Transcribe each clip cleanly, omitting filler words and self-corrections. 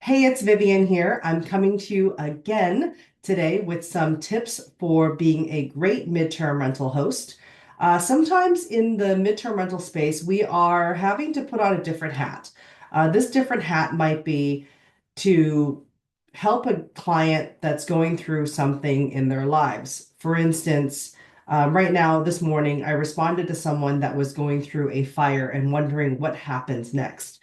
Hey, it's Vivian here. I'm coming to you again today with some tips for being a great midterm rental host. Sometimes in the midterm rental space, we are having to put on a different hat. This different hat might be to help a client that's going through something in their lives. For instance, right now, this morning, I responded to someone that was going through a fire and wondering what happens next.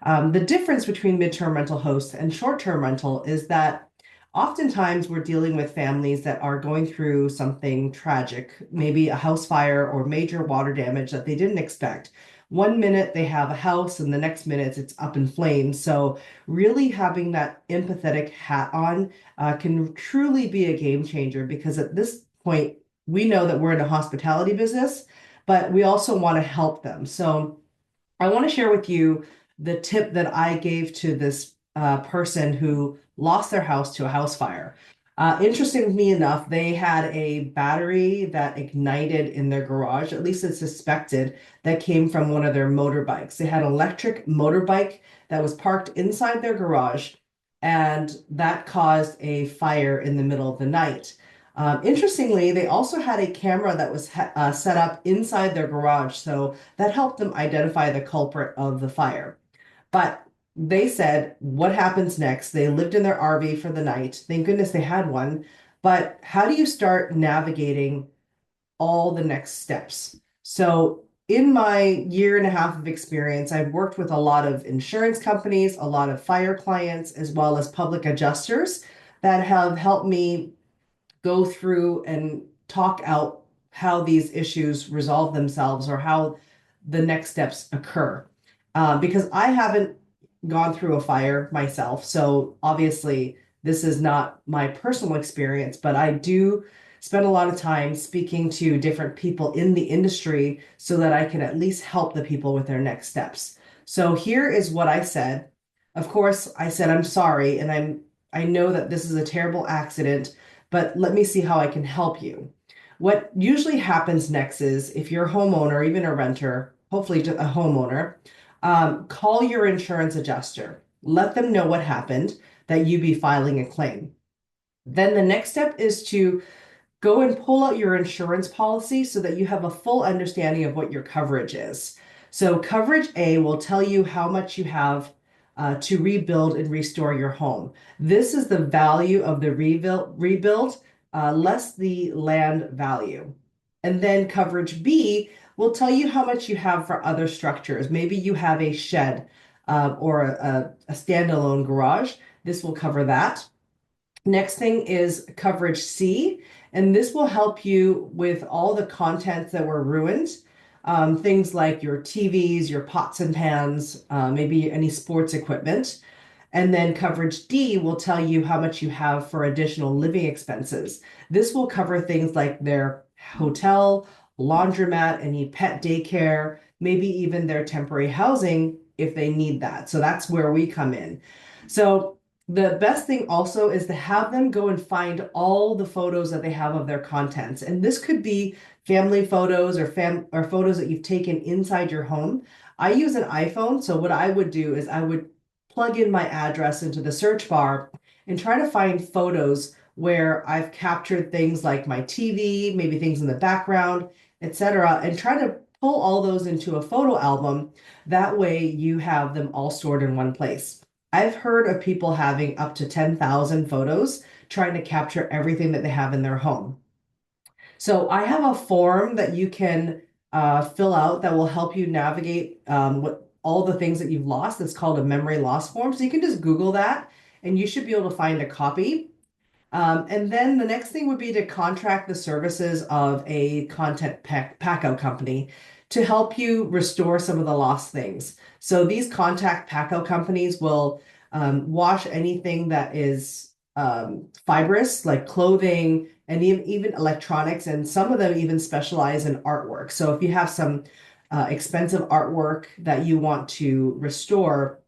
The difference between midterm rental hosts and short-term rental is that oftentimes we're dealing with families that are going through something tragic, maybe a house fire or major water damage that they didn't expect. One minute they have a house and the next minute it's up in flames. So really having that empathetic hat on can truly be a game changer because at this point, we know that we're in a hospitality business, but we also want to help them. So I want to share with you the tip that I gave to this person who lost their house to a house fire. Interestingly enough, they had a battery that ignited in their garage, at least it's suspected, that came from one of their motorbikes. They had an electric motorbike that was parked inside their garage, and that caused a fire in the middle of the night. Interestingly, they also had a camera that was set up inside their garage, so that helped them identify the culprit of the fire. But they said, what happens next? They lived in their RV for the night. Thank goodness they had one. But how do you start navigating all the next steps? So, in my year and a half of experience, I've worked with a lot of insurance companies, a lot of fire clients, as well as public adjusters that have helped me go through and talk out how these issues resolve themselves or how the next steps occur. Because I haven't gone through a fire myself, so obviously this is not my personal experience, but I do spend a lot of time speaking to different people in the industry so that I can at least help the people with their next steps. So here is what I said. Of course, I said I'm sorry, and I know that this is a terrible accident, but let me see how I can help you. What usually happens next is if you're a homeowner, even a renter, hopefully a homeowner, call your insurance adjuster. Let them know what happened, that you be filing a claim. Then the next step is to go and pull out your insurance policy so that you have a full understanding of what your coverage is. So coverage A will tell you how much you have to rebuild and restore your home. This is the value of the rebuild less the land value. And then coverage B will tell you how much you have for other structures. Maybe you have a shed or a standalone garage. This will cover that. Next thing is coverage C, and this will help you with all the contents that were ruined. Things like your TVs, your pots and pans, maybe any sports equipment. And then coverage D will tell you how much you have for additional living expenses. This will cover things like their hotel, laundromat, any pet daycare, maybe even their temporary housing if they need that. So that's where we come in. So the best thing also is to have them go and find all the photos that they have of their contents. And this could be family photos or photos that you've taken inside your home. I use an iPhone, so what I would do is I would plug in my address into the search bar and try to find photos where I've captured things like my TV, maybe things in the background, etc., and try to pull all those into a photo album. That way you have them all stored in one place. I've heard of people having up to 10,000 photos trying to capture everything that they have in their home. So I have a form that you can fill out that will help you navigate what all the things that you've lost. It's called a memory loss form. So you can just Google that and you should be able to find a copy. And then the next thing would be to contract the services of a content pack-out company to help you restore some of the lost things. So these contact pack-out companies will wash anything that is fibrous, like clothing and even electronics, and some of them even specialize in artwork. So if you have some expensive artwork that you want to restore,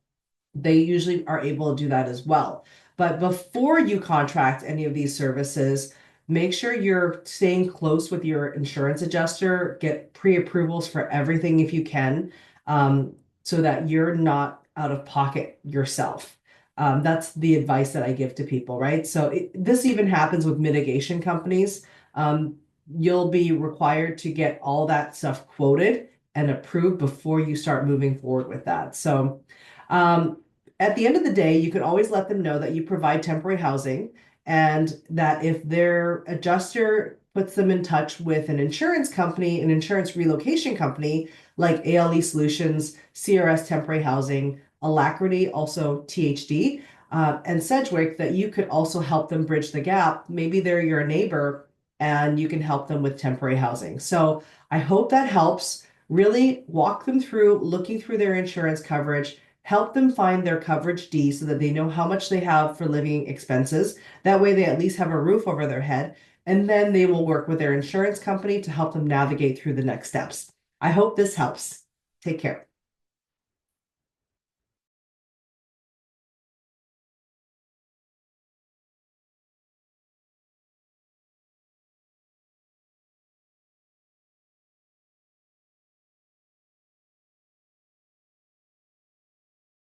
they usually are able to do that as well. But before you contract any of these services, make sure you're staying close with your insurance adjuster, get pre-approvals for everything if you can, so that you're not out of pocket yourself. That's the advice that I give to people, right? So this even happens with mitigation companies. Um, you'll be required to get all that stuff quoted and approved before you start moving forward with that. So um, at the end of the day, you can always let them know that you provide temporary housing and that if their adjuster puts them in touch with an insurance company, an insurance relocation company like ALE Solutions, CRS Temporary Housing, Alacrity, also THD, and Sedgwick, that you could also help them bridge the gap. Maybe they're your neighbor and you can help them with temporary housing. So I hope that helps. Really walk them through looking through their insurance coverage, help them find their coverage D so that they know how much they have for living expenses. That way they at least have a roof over their head. And then they will work with their insurance company to help them navigate through the next steps. I hope this helps. Take care.